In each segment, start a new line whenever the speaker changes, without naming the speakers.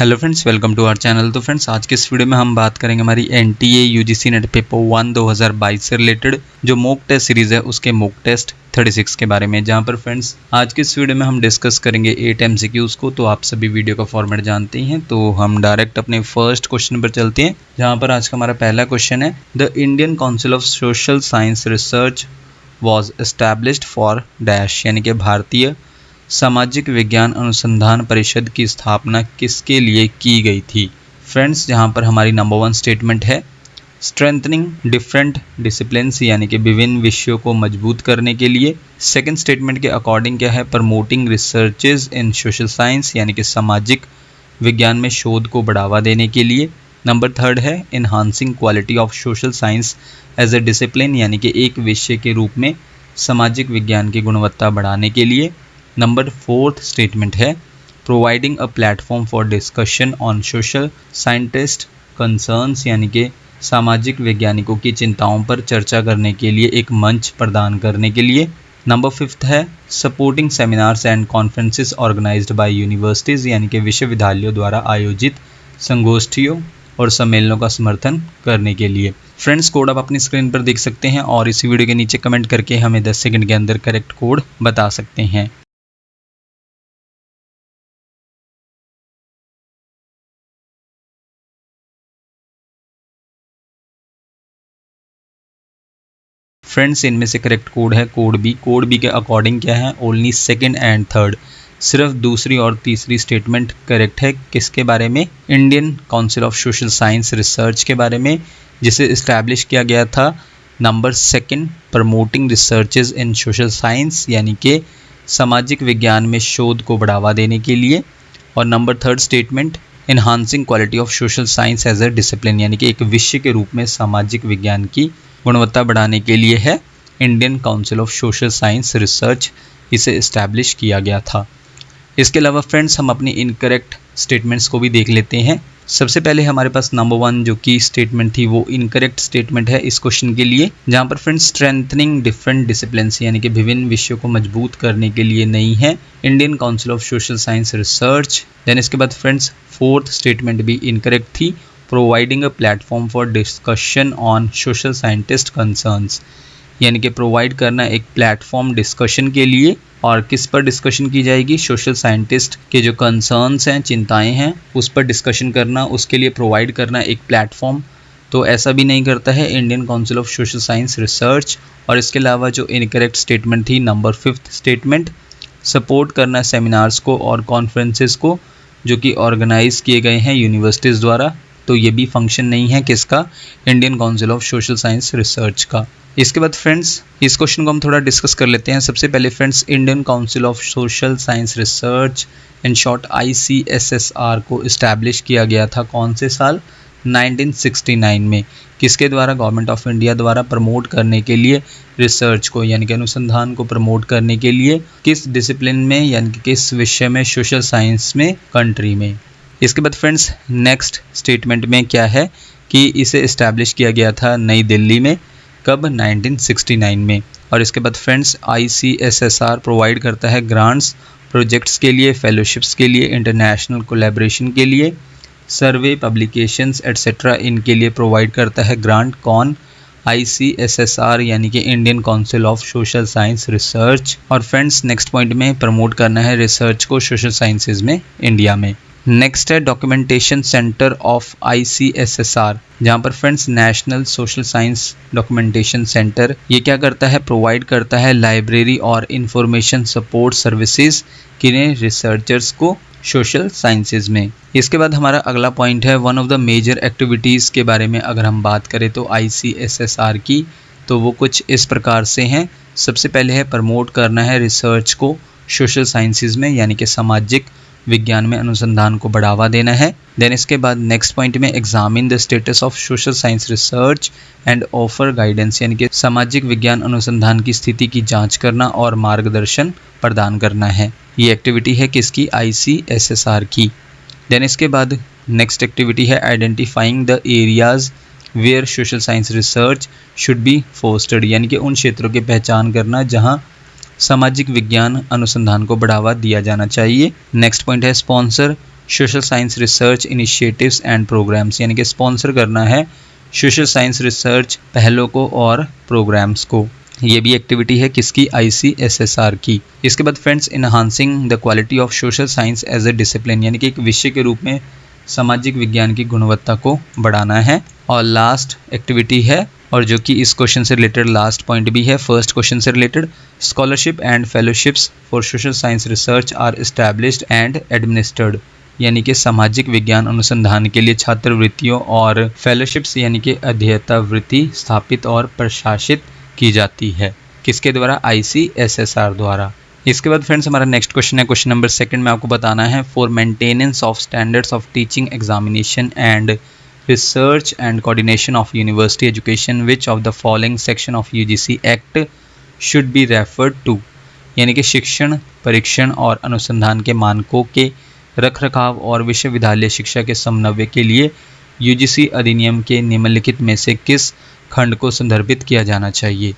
Hello friends, welcome to our channel. तो friends, आज के इस वीडियो में हम बात करेंगे हमारी एनटीए यूजीसी नेट पेपर 1 2022 से रिलेटेड जो मॉक टेस्ट सीरीज़ है उसके मॉक टेस्ट 36 के बारे में, जहां पर फ्रेंड्स आज के इस वीडियो में हम डिस्कस करेंगे 8 एमसीक्यूज़ को। तो आप सभी वीडियो का फॉर्मेट जानते ही हैं, तो हम डायरेक्ट अपने फर्स्ट क्वेश्चन पर चलते हैं, जहाँ पर आज का हमारा पहला क्वेश्चन है, the Indian council of social science research was established for dash, यानी कि भारतीय सामाजिक विज्ञान अनुसंधान परिषद की स्थापना किसके लिए की गई थी। फ्रेंड्स, जहां पर हमारी नंबर 1 स्टेटमेंट है स्ट्रेंथनिंग डिफरेंट डिसिप्लिन्स, यानी कि विभिन्न विषयों को मजबूत करने के लिए। सेकंड स्टेटमेंट के अकॉर्डिंग क्या है, प्रमोटिंग रिसर्चेज इन सोशल साइंस, यानी कि सामाजिक विज्ञान में शोध को बढ़ावा देने के लिए। नंबर 3 है enhancing quality of social science as a discipline, यानी कि एक विषय के रूप में सामाजिक विज्ञान की गुणवत्ता बढ़ाने के लिए। नंबर 4 स्टेटमेंट है providing a platform for discussion on social scientist concerns, यानी कि सामाजिक वैज्ञानिकों की चिंताओं पर चर्चा करने के लिए एक मंच प्रदान करने के लिए। नंबर 5 है supporting seminars and conferences organised by universities, यानी कि विश्वविद्यालयों द्वारा आयोजित संगोष्ठियों और सम्मेलनों का समर्थन करने के लिए। फ्रेंड्स, कोड आप अपनी स्क्रीन पर देख सकते हैं और इस वीडियो के नीचे कमेंट करके हमें 10 सेकंड के अंदर करेक्ट कोड बता सकते हैं। फ्रेंड्स, इनमें से करेक्ट कोड है कोड बी। कोड बी के अकॉर्डिंग क्या है, ओनली सेकंड एंड थर्ड, सिर्फ दूसरी और तीसरी स्टेटमेंट करेक्ट है। किसके बारे में? Indian council of social science research के बारे में, जिसे इस्टेब्लिश किया गया था। नंबर 2 प्रमोटिंग रिसर्चेज इन सोशल साइंस, यानी कि सामाजिक विज्ञान में शोध को बढ़ावा देने के लिए। और number 3 statement enhancing quality of social science as a discipline, यानी कि एक विषय के रूप में सामाजिक विज्ञान की गुणवत्ता बढ़ाने के लिए है। Indian council of social science research इसे इस्टेब्लिश किया गया था। इसके अलावा फ्रेंड्स, हम अपनी इनकरेक्ट स्टेटमेंट्स को भी देख लेते हैं। सबसे पहले हमारे पास नंबर 1 जो की स्टेटमेंट थी वो इनकरेक्ट स्टेटमेंट है इस क्वेश्चन के लिए, जहां पर फ्रेंड्स स्ट्रेंथनिंग डिफरेंट डिसिप्लिन्स, यानी कि विभिन्न विषयों को मजबूत करने के लिए नहीं है Indian council of social science research. Then इसके बाद फ्रेंड्स 4th स्टेटमेंट भी इनकरेक्ट थी, providing a platform for discussion on social scientist concerns, यानी कि प्रोवाइड करना एक प्लेटफॉर्म डिस्कशन के लिए। और किस पर डिस्कशन की जाएगी? सोशल साइंटिस्ट के जो कंसर्न्स हैं, चिंताएं हैं, उस पर डिस्कशन करना, उसके लिए प्रोवाइड करना एक प्लेटफॉर्म। तो ऐसा भी नहीं करता है Indian council of social science research. और इसके अलावा जो इनकरेक्ट स्टेटमेंट थी नंबर 5th स्टेटमेंट, सपोर्ट करना सेमिनार्स को और कॉन्फ्रेंसेस को जो कि ऑर्गेनाइज किए गए हैं यूनिवर्सिटीज़ द्वारा, तो ये भी फंक्शन नहीं है किसका? Indian council of social science research का। इसके बाद फ्रेंड्स इस क्वेश्चन को हम थोड़ा डिस्कस कर लेते हैं। सबसे पहले friends, Indian council of social science research in short ICSSR को इस्टेब्लिश किया गया था कौन से साल? 1969 में। किसके द्वारा? गवर्नमेंट ऑफ इंडिया द्वारा प्रमोट करने के लिए रिसर्च को, यानी कि अनुसंधान को प्रमोट करने के लिए। किस डिसिप्लिन में, यानी कि किस विषय में? सोशल साइंस में, कंट्री में। इसके बाद फ्रेंड्स नेक्स्ट स्टेटमेंट में क्या है कि इसे इस्टेब्लिश किया गया था नई दिल्ली में। कब? 1969 में। और इसके बाद फ्रेंड्स ICSSR प्रोवाइड करता है ग्रांट्स प्रोजेक्ट्स के लिए, फेलोशिप्स के लिए, इंटरनेशनल कोलैबोरेशन के लिए, सर्वे पब्लिकेशंस एट्सेट्रा, इनके लिए प्रोवाइड करता है ग्रांट। कौन? ICSSR, यानी कि Indian council of social science research. और फ्रेंड्स नेक्स्ट पॉइंट में प्रमोट करना है रिसर्च को सोशल साइंसेज में इंडिया में। नेक्स्ट है डॉक्यूमेंटेशन सेंटर ऑफ ICSSR, जहाँ पर friends national social science documentation centre ये क्या करता है? प्रोवाइड करता है लाइब्रेरी और इंफॉर्मेशन सपोर्ट सर्विसेज किन्हें? रिसर्चर्स को सोशल साइंसेज में। इसके बाद हमारा अगला पॉइंट है one of the major activities के बारे में अगर हम बात करें तो ICSSR की, तो वो कुछ इस प्रकार से हैं। सबसे पहले है प्रमोट करना है रिसर्च को सोशल साइंसेज में, यानी कि सामाजिक विज्ञान में अनुसंधान को बढ़ावा देना है। देन इसके बाद नेक्स्ट पॉइंट में examine the status of social science research and offer guidance, यानी कि सामाजिक विज्ञान अनुसंधान की स्थिति की जांच करना और मार्गदर्शन प्रदान करना है। ये एक्टिविटी है किसकी? ICSSR की। देन इसके बाद नेक्स्ट एक्टिविटी है identifying the areas where social science research should be fostered, यानी कि उन क्षेत्रों की पहचान करना जहाँ सामाजिक विज्ञान अनुसंधान को बढ़ावा दिया जाना चाहिए। नेक्स्ट पॉइंट है sponsor social science research initiatives and programmes, यानी कि स्पॉन्सर करना है सोशल साइंस रिसर्च पहलों को और प्रोग्राम्स को। ये भी एक्टिविटी है किसकी, ICSSR की। इसके बाद friends, enhancing the quality of social science as a discipline, यानी कि एक विषय के रूप में सामाजिक विज्ञान की गुणवत्ता को बढ़ाना है। और लास्ट एक्टिविटी है, और जो कि इस क्वेश्चन से रिलेटेड लास्ट पॉइंट भी है फर्स्ट क्वेश्चन से related, scholarship and fellowships for social science research are established and administered, यानी कि सामाजिक विज्ञान अनुसंधान के लिए छात्रवृत्तियों और फेलोशिप्स यानी कि अध्येता वृत्ति स्थापित और प्रशासित की जाती है। किसके द्वारा, ICSSR द्वारा। इसके बाद फ्रेंड्स हमारा नेक्स्ट क्वेश्चन है, क्वेश्चन नंबर 2 में आपको बताना है, for maintenance of standards of teaching examination and research and coordination of university education which of the following section of UGC act should be referred to, यानी कि शिक्षण, परीक्षण और अनुसंधान के मानकों के रखरखाव और विश्वविद्यालय शिक्षा के समन्वय के लिए UGC अधिनियम के निम्नलिखित में से किस खंड को संदर्भित किया जाना चाहिए।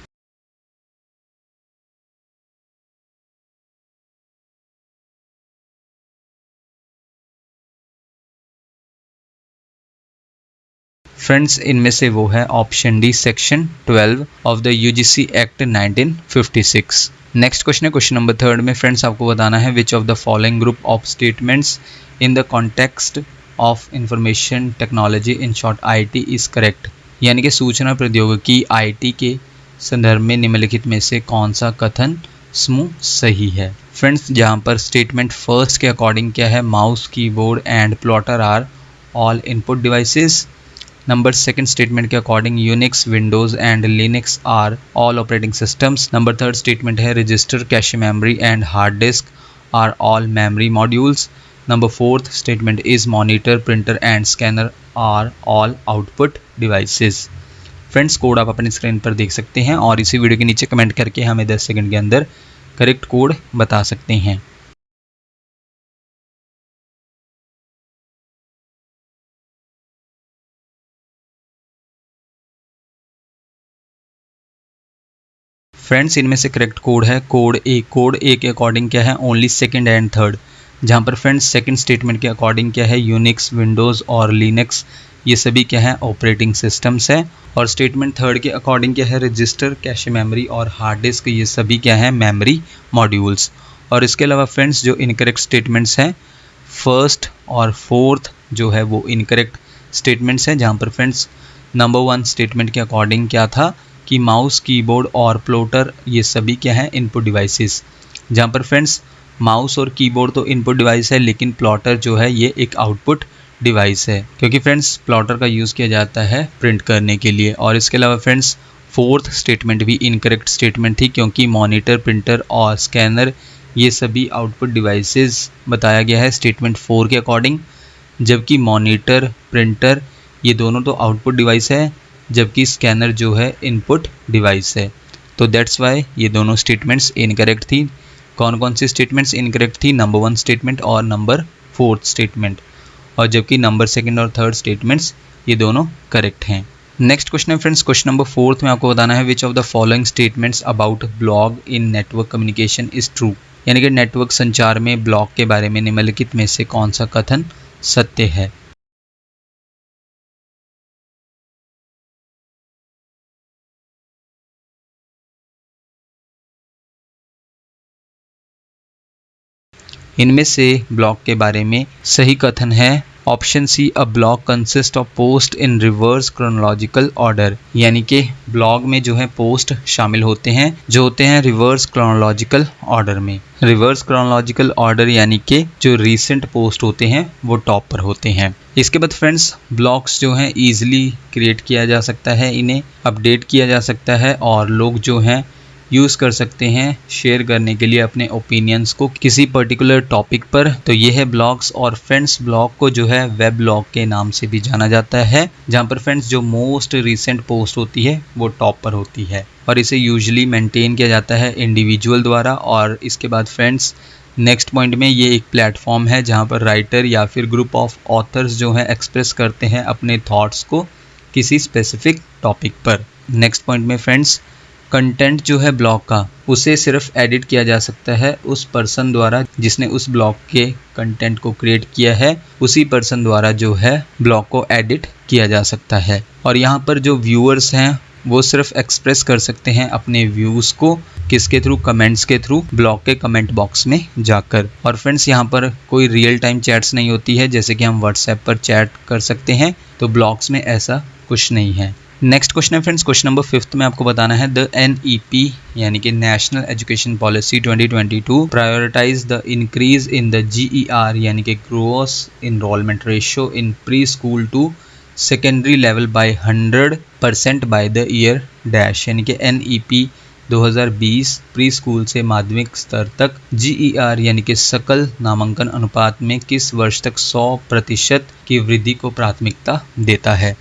फ्रेंड्स इनमें से वो है option D, section 12 of the UGC act 1956। Next question है क्वेश्चन नंबर 3 में फ्रेंड्स आपको बताना है, विच of the following group of statements in the context of information technology in short IT is correct, यानी कि सूचना प्रौद्योगिकी IT के संदर्भ में निम्नलिखित में से कौन सा कथन समूह सही है। फ्रेंड्स जहाँ पर स्टेटमेंट फर्स्ट के अकॉर्डिंग क्या है, mouse, keyboard and plotter are all input devices. Number 2 statement के according Unix, Windows and Linux are all operating systems. Number 3 statement है, register, cache memory and hard disk are all memory modules. Number 4 statement is monitor, printer and scanner are all output devices. Friends code आप अपनी screen पर देख सकते हैं और इसी video के नीचे कमेंट करके हमें 10 सेकंड के अंदर करेक्ट कोड बता सकते हैं। फ्रेंड्स इनमें से करेक्ट कोड है कोड ए। कोड ए के अकॉर्डिंग क्या है, ओनली सेकंड एंड थर्ड, जहाँ पर फ्रेंड्स सेकंड स्टेटमेंट के अकॉर्डिंग क्या है, यूनिक्स, विंडोज़ और लिनक्स ये सभी क्या है, ऑपरेटिंग सिस्टम्स है। और स्टेटमेंट थर्ड के अकॉर्डिंग क्या है, रजिस्टर, कैश मेमोरी और हार्ड डिस्क ये सभी क्या है, मेमोरी मॉड्यूल्स। और इसके अलावा फ्रेंड्स जो इनकरेक्ट स्टेटमेंट्स हैं, फर्स्ट और फोर्थ जो है वो इनकरेक्ट स्टेटमेंट्स हैं, जहाँ पर फ्रेंड्स नंबर 1 स्टेटमेंट के अकॉर्डिंग क्या था कि माउस, कीबोर्ड और प्लॉटर ये सभी क्या है, इनपुट डिवाइसेस। जहाँ पर फ्रेंड्स माउस और कीबोर्ड तो इनपुट डिवाइस है, लेकिन प्लॉटर जो है ये एक आउटपुट डिवाइस है, क्योंकि फ्रेंड्स प्लॉटर का यूज़ किया जाता है प्रिंट करने के लिए। और इसके अलावा फ्रेंड्स फोर्थ स्टेटमेंट भी इनकरेक्ट स्टेटमेंट थी, क्योंकि मॉनिटर, प्रिंटर और स्कैनर ये सभी आउटपुट डिवाइसेस बताया गया है स्टेटमेंट 4 के अकॉर्डिंग, जबकि मॉनिटर, प्रिंटर ये दोनों तो आउटपुट डिवाइस है, जबकि स्कैनर जो है इनपुट डिवाइस है। तो दैट्स वाई ये दोनों स्टेटमेंट्स इनकरेक्ट थी। कौन कौन सी स्टेटमेंट्स इनकरेक्ट थी, नंबर 1 स्टेटमेंट और नंबर 4 स्टेटमेंट, और जबकि नंबर 2 और 3 स्टेटमेंट्स ये दोनों करेक्ट हैं। नेक्स्ट क्वेश्चन है फ्रेंड्स क्वेश्चन नंबर 4 में आपको बताना है, विच of the following statements about blog in network communication is true, यानी कि नेटवर्क संचार में ब्लॉग के बारे में निम्नलिखित में से कौन सा कथन सत्य है। इनमें से ब्लॉग के बारे में सही कथन है option C, a blog consist of post in reverse chronological order, यानी कि ब्लॉग में जो है पोस्ट शामिल होते हैं जो होते हैं रिवर्स क्रोनोलॉजिकल ऑर्डर में। रिवर्स क्रोनोलॉजिकल ऑर्डर यानी कि जो रीसेंट पोस्ट होते हैं वो टॉप पर होते हैं। इसके बाद फ्रेंड्स ब्लॉग्स जो हैं ईजिली क्रिएट किया जा सकता है, इन्हें अपडेट किया जा सकता है और लोग जो हैं यूज़ कर सकते हैं शेयर करने के लिए अपने ओपिनियंस को किसी पर्टिकुलर टॉपिक पर। तो ये है ब्लॉग्स। और फ्रेंड्स ब्लॉग को जो है वेब ब्लॉग के नाम से भी जाना जाता है, जहाँ पर फ्रेंड्स जो मोस्ट रिसेंट पोस्ट होती है वो टॉप पर होती है और इसे यूजुअली मेंटेन किया जाता है इंडिविजुअल द्वारा। और इसके बाद फ्रेंड्स नेक्स्ट पॉइंट में ये एक प्लेटफॉर्म है जहाँ पर राइटर या फिर ग्रुप ऑफ ऑथर्स जो है एक्सप्रेस करते हैं अपने थॉट्स को किसी स्पेसिफिक टॉपिक पर। नेक्स्ट पॉइंट में फ्रेंड्स कंटेंट जो है ब्लॉग का उसे सिर्फ एडिट किया जा सकता है उस पर्सन द्वारा जिसने उस ब्लॉग के कंटेंट को क्रिएट किया है, उसी पर्सन द्वारा जो है ब्लॉग को एडिट किया जा सकता है। और यहाँ पर जो व्यूअर्स हैं वो सिर्फ एक्सप्रेस कर सकते हैं अपने व्यूज़ को किसके थ्रू, कमेंट्स के थ्रू, ब्लॉग के कमेंट बॉक्स में जाकर। और फ्रेंड्स यहाँ पर कोई रियल टाइम चैट्स नहीं होती है, जैसे कि हम व्हाट्सएप पर चैट कर सकते हैं, तो ब्लॉग्स में ऐसा कुछ नहीं है। नेक्स्ट क्वेश्चन है फ्रेंड्स, क्वेश्चन नंबर 5 में आपको बताना है द NEP यानी कि national education policy 2022 prioritise the increase in the GER यानी कि gross enrolment ratio in pre school to secondary level by 100% by the year dash यानी कि NEP 2020 प्री स्कूल से माध्यमिक स्तर तक GER यानी कि सकल नामांकन अनुपात में किस वर्ष तक 100% की वृद्धि को प्राथमिकता देता है।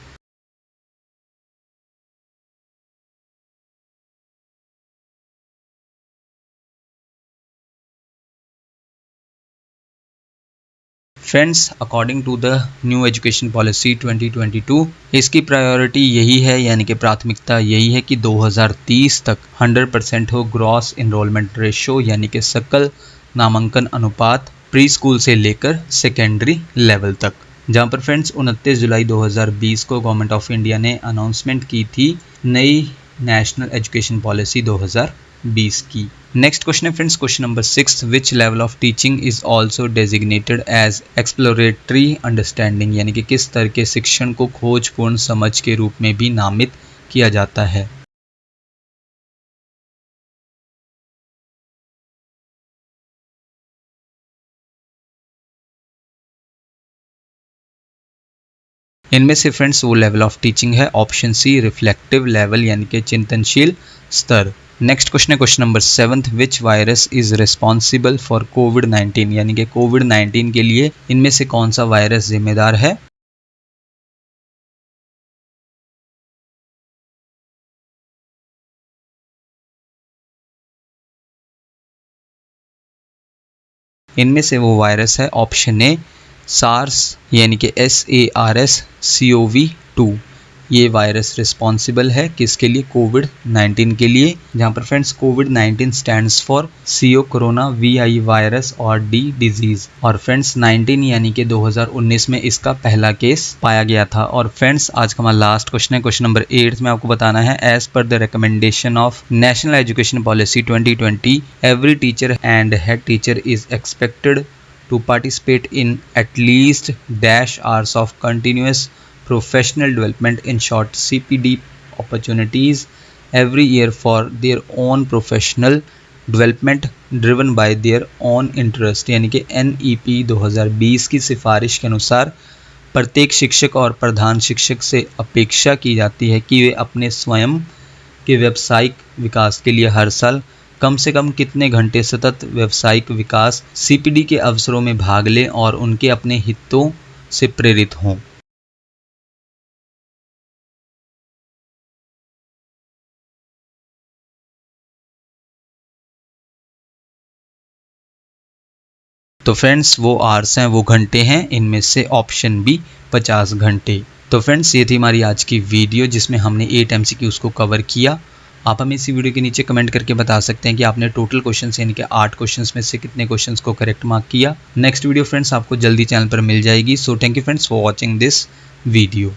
Friends, according to the new education policy 2022 इसकी प्रायोरिटी यही है यानी कि प्राथमिकता यही है कि 2030 तक 100% हो ग्रॉस इनरोलमेंट रेशो यानी कि सकल नामांकन अनुपात प्री स्कूल से लेकर सेकेंडरी लेवल तक। जहां पर फ्रेंड्स 29 जुलाई 2020 को गवर्नमेंट ऑफ इंडिया ने अनाउंसमेंट की थी नई नेशनल एजुकेशन पॉलिसी 2020 की। नेक्स्ट क्वेश्चन है friends, question number 6 which level of teaching is also designated as exploratory understanding यानी कि किस तरह के शिक्षण को खोजपूर्ण समझ के रूप में भी नामित किया जाता है। इनमें से फ्रेंड्स वो लेवल ऑफ टीचिंग है ऑप्शन सी रिफ्लेक्टिव लेवल यानी कि चिंतनशील स्तर। नेक्स्ट क्वेश्चन है question number 7 which virus is responsible for कोविड-19 यानी कि कोविड-19 के लिए इनमें से कौन सा वायरस जिम्मेदार है। इनमें से वो वायरस है ऑप्शन ए सार्स यानी कि SARS-CoV-2। ये वायरस रिस्पॉन्सिबल है किसके लिए, कोविड-19 के लिए। जहाँ पर friends covid stands for CO corona, VI virus और D डिजीज। और फ्रेंड्स 19 यानी कि 2019 में इसका पहला केस पाया गया था। और फ्रेंड्स आज का हमारा लास्ट क्वेश्चन है क्वेश्चन नंबर 8 में आपको बताना है as per the recommendation of national education policy 2020 every teacher and head teacher is expected to participate in at least dash hours of continuous professional development in short CPD opportunities every year for their own professional development driven by their own interest यानी कि NEP 2020 की सिफारिश के अनुसार प्रत्येक शिक्षक और प्रधान शिक्षक से अपेक्षा की जाती है कि वे अपने स्वयं के व्यावसायिक विकास के लिए हर साल कम से कम कितने घंटे सतत व्यावसायिक विकास CPD के अवसरों में भाग लें और उनके अपने हितों से प्रेरित हों। तो फ्रेंड्स वो आवर्स हैं, वो घंटे हैं, इनमें से ऑप्शन बी 50 घंटे। तो फ्रेंड्स ये थी हमारी आज की वीडियो जिसमें हमने 8 MCQs को कवर किया। आप हमें इसी वीडियो के नीचे कमेंट करके बता सकते हैं कि आपने टोटल क्वेश्चंस यानी कि 8 क्वेश्चंस में से कितने क्वेश्चंस को करेक्ट मार्क किया। नेक्स्ट वीडियो फ्रेंड्स आपको जल्दी चैनल पर मिल जाएगी। So thank you friends for watching this video.